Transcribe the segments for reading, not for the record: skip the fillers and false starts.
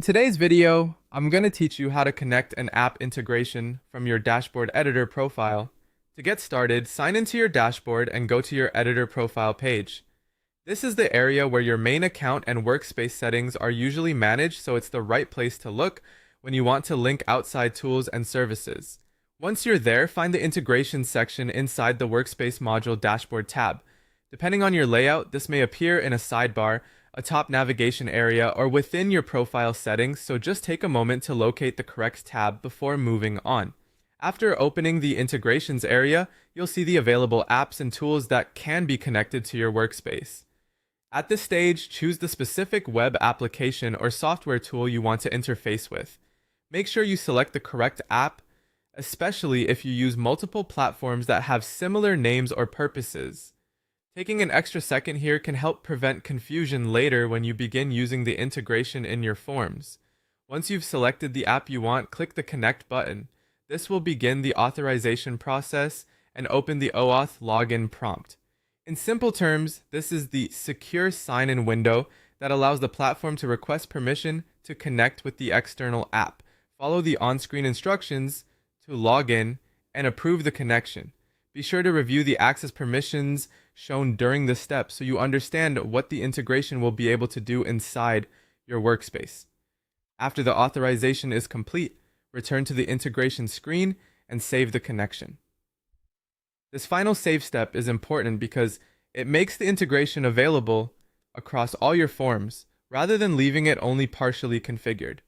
In today's video, I'm going to teach you how to connect an app integration from your dashboard editor profile. To get started, sign into your dashboard and go to your editor profile page. This is the area where your main account and workspace settings are usually managed, so it's the right place to look when you want to link outside tools and services. Once you're there, find the integration section inside the workspace module dashboard tab. Depending on your layout, this may appear in a sidebar, a top navigation area, or within your profile settings, so just take a moment to locate the correct tab before moving on. After opening the integrations area, you'll see the available apps and tools that can be connected to your workspace. At this stage, choose the specific web application or software tool you want to interface with. Make sure you select the correct app, especially if you use multiple platforms that have similar names or purposes. Taking an extra second here can help prevent confusion later when you begin using the integration in your forms. Once you've selected the app you want, click the Connect button. This will begin the authorization process and open the OAuth login prompt. In simple terms, this is the secure sign-in window that allows the platform to request permission to connect with the external app, follow the on-screen instructions to log in, and approve the connection. Be sure to review the access permissions shown during this step so you understand what the integration will be able to do inside your workspace. After the authorization is complete, return to the integration screen and save the connection. This final save step is important because it makes the integration available across all your forms rather than leaving it only partially configured.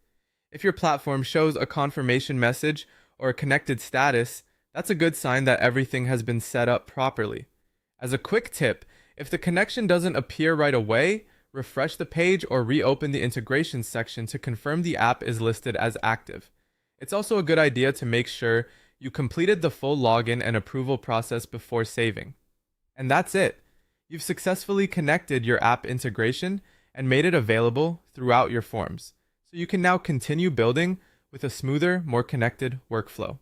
If your platform shows a confirmation message or a connected status, that's a good sign that everything has been set up properly. As a quick tip, if the connection doesn't appear right away, refresh the page or reopen the integration section to confirm the app is listed as active. It's also a good idea to make sure you completed the full login and approval process before saving. And that's it. You've successfully connected your app integration and made it available throughout your forms. So you can now continue building with a smoother, more connected workflow.